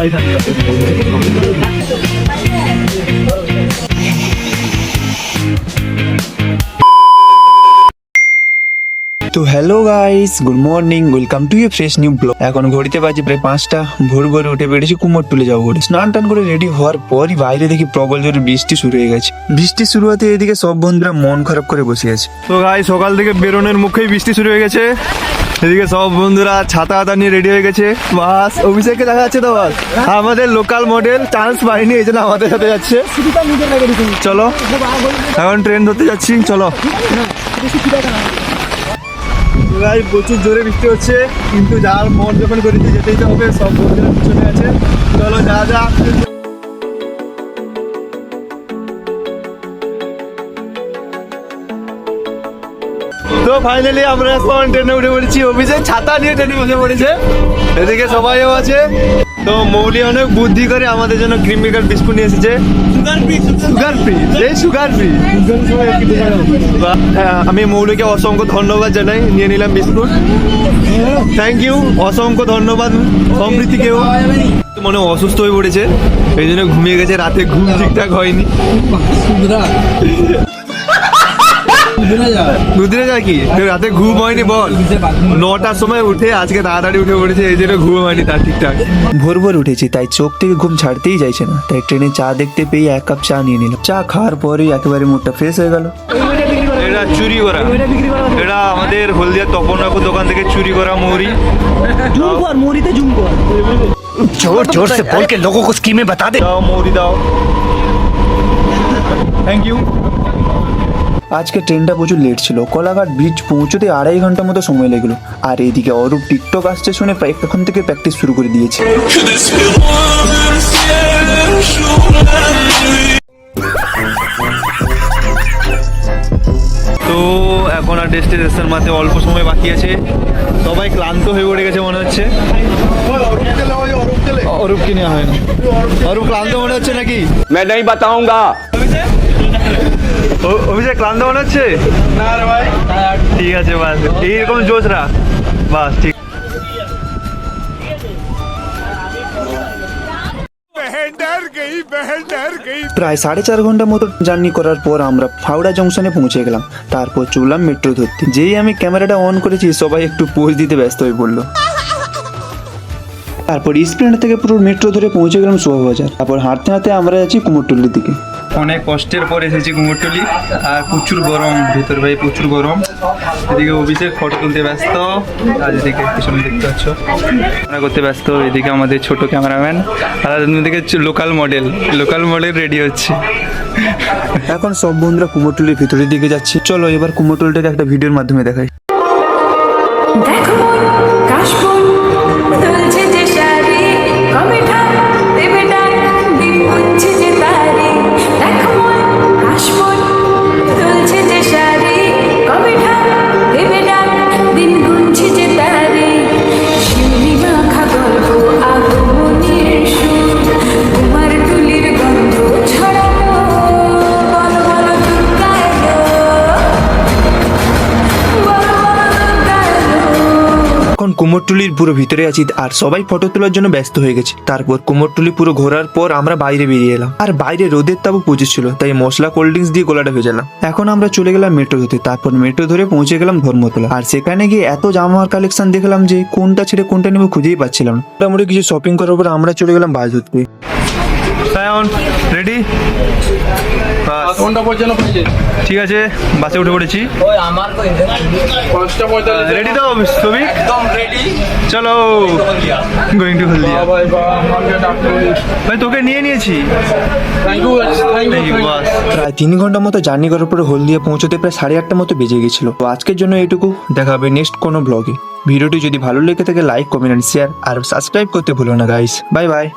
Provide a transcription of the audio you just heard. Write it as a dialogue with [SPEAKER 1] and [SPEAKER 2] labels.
[SPEAKER 1] তো hello guys, good morning, welcome to A fresh new blog. এখন ঘড়িতে বাজে প্রায় 5টা। ভোর ভোর উঠে বেড়েছি কুমোরটুলি যাবো বলে। স্নান টান করে রেডি হওয়ার পরই বাইরে দেখি প্রবল জোরে বৃষ্টি শুরু হয়ে গেছে। বৃষ্টি শুরু হতে এদিকে সব বন্ধুরা মন খারাপ করে বসে আছে।
[SPEAKER 2] তো গাইস, সকাল থেকে বেরোনোর মুখেই বৃষ্টি শুরু হয়ে গেছে। এদিকে সব বন্ধুরা ছাতা হাতা নিয়ে রেডি হয়ে গেছে। বাস অভিষেককে দেখা যাচ্ছে তো, বাস আমাদের লোকাল মডেল চান্স পাইনি, এই জন্য আমাদের সাথে যাচ্ছে। চলো এখন ট্রেন ধরতে যাচ্ছি, চলো। প্রচুর জোরে বৃষ্টি হচ্ছে, কিন্তু যার মন যখন করেছে যেতেই তো হবে। সব বন্ধুরা পিছনে আছে, চলো যা যা। তো ফাইনালি আমরা এখন ট্রেনে উঠে পড়েছি। অভিষেক ছাতা নিয়ে ট্রেনে বসে পড়েছে, এদিকে সবাইও আছে। তো মৌলি অনেক বুদ্ধি করে আমাদের জন্য ক্রিম মেকার বিস্কুট নিয়ে এসেছে। Sugar free. আমি মৌলিকে অসংখ্য ধন্যবাদ জানাই, নিয়ে নিলাম বিস্কুট। থ্যাংক ইউ, অসংখ্য ধন্যবাদ সমৃদ্ধিকেও। মনে অসুস্থ হয়ে পড়েছে, এই জন্য ঘুমিয়ে গেছে, রাতে ঘুম ঠিকঠাক হয়নি। দুদিনে যা কি রাতে ঘুম হয়নি বল? 9টার সময় উঠে আজকে তাড়াতাড়ি উঠে পড়েছে, এই জন্য ঘুম হয়নি তার ঠিকঠাক।
[SPEAKER 1] ভোর ভোর উঠেছি, তাই চোখ থেকে ঘুম ছাড়তেই যাইছে না। তাই ট্রেনে চা দেখতে পেয়ে 1 কাপ চা নিয়ে নিলাম। চা খাওয়ার পরেই একেবারে মুডটা ফ্রেশ হয়ে গেল।
[SPEAKER 2] এটা চুরি করা, এটা আমাদের হলদিয়ার তপন কাকুর দোকান থেকে চুরি করা মৌরি।
[SPEAKER 3] जोर जोर से बोल के लोगों को स्कीमें बता दे।
[SPEAKER 2] দাও মৌরি দাও, থ্যাংক ইউ।
[SPEAKER 1] আজকে ট্রেনটা প্রচুর লেট ছিল। কোলাঘাট ব্রিজ পৌঁছতে 2.5 ঘন্টা মতো সময় লাগলো। আর এইদিকে অরূপ টিকটক আসছে শুনে এখন থেকে প্র্যাকটিস শুরু করে দিয়েছে।
[SPEAKER 2] তো এখন আর ডেস্টিনেশন মাঝে অল্প সময় বাকি আছে, সবাই ক্লান্ত হয়ে পড়ে গেছে মনে হচ্ছে। অরূপকে নেওয়া হয় না, অরূপ ক্লান্ত মনে হচ্ছে নাকি?
[SPEAKER 3] मैं नहीं बताऊंगा।
[SPEAKER 2] অভিষেক ক্লান্ত মনে হচ্ছে? না রে ভাই, ঠিক আছে বাস, এইরকম জোশ রাখ বাস, ঠিক।
[SPEAKER 1] প্রায় 4.5 ঘন্টা মতো জার্নি করার পর আমরা হাওড়া জংশনে পৌঁছে গেলাম। তারপর চললাম মেট্রো ধরতে। যেই আমি ক্যামেরাটা অন করেছি, সবাই একটু পোজ দিতে ব্যস্ত হয়ে পড়লো। তারপর স্প্লেন্ডার থেকে পুরো মেট্রো ধরে পৌঁছে গেলাম শোভাবাজার। তারপর হাঁটতে হাঁটতে আমরা যাচ্ছি কুমোরটুলির দিকে।
[SPEAKER 2] অনেক কষ্টের পর এসেছি কুমোরটুলি, আর প্রচুর গরম ভিতর ভাই, প্রচুর গরম। এদিকে অভিষেক ফটো তুলতে ব্যস্ত, আর এদিকে পিছনে দেখতে পাচ্ছ আমরা করতে ব্যস্ত। এদিকে আমাদের ছোট ক্যামেরাম্যান, আর এদিকে লোকাল মডেল রেডি হচ্ছে।
[SPEAKER 1] এখন সব বন্ধুরা কুমোরটুলির ভিতরের দিকে যাচ্ছি। চলো এবার কুমোরটুলিটাকে একটা ভিডিওর মাধ্যমে দেখাই।
[SPEAKER 4] দেখো কাশবন বদলছে যে শাড়ি, কবে ঠাক দেবে ডাক, দিন গুনছে যে তারি। দেখো কাশবন বদলছে যে শাড়ি, কবে ঠাক দেবে ডাক, দিন গুনছে যে তারি। শিউলি মাখা গল্প আগমনের সুর, তোমার টুলির গন্ধ ছড়ালো, বলো বলো দুর্গা এলো, বলো বলো দুর্গা এলো।
[SPEAKER 1] এখন কুমোরটুলির পুরো ভিতরে আছি, আর সবাই ফটো তোলার জন্য ব্যস্ত হয়ে গেছে। তারপর কুমোরটুলি পুরো ঘোরার পর আমরা বাইরে বেরিয়ে এলাম। আর বাইরে রোদের তাপও প্রচুর ছিল, তাই মশলা কোল্ড ড্রিঙ্কস দিয়ে গলাটা ভেজালাম। এখন আমরা চলে গেলাম মেট্রো ধরতে। তারপর মেট্রো ধরে পৌঁছে গেলাম ধর্মতলা। আর সেখানে গিয়ে এত জামার কালেকশন দেখলাম যে কোনটা ছেড়ে কোনটা নেবো খুঁজেই পাচ্ছিলাম না। মোটামুটি কিছু শপিং করার পর আমরা চলে গেলাম বাস ধরতে।
[SPEAKER 2] রেডি? ঠিক আছে, বাসে উঠে পড়েছি। রেডি তো ছবি? চলো, গোয়িং টু হলদিয়া। ভাই তোকে নিয়ে নিয়েছি।
[SPEAKER 1] প্রায় 3 ঘন্টা মতো জার্নি করার পরে হলদিয়া পৌঁছতে প্রায় 8:30 মতো বেজে গেছিল। তো আজকের জন্য এইটুকু, দেখা হবে নেক্সট কোনো ব্লগে। ভিডিওটি যদি ভালো লেগে থাকে লাইক, কমেন্ট, শেয়ার আর সাবস্ক্রাইব করতে ভুলো না গাইস। Bye bye.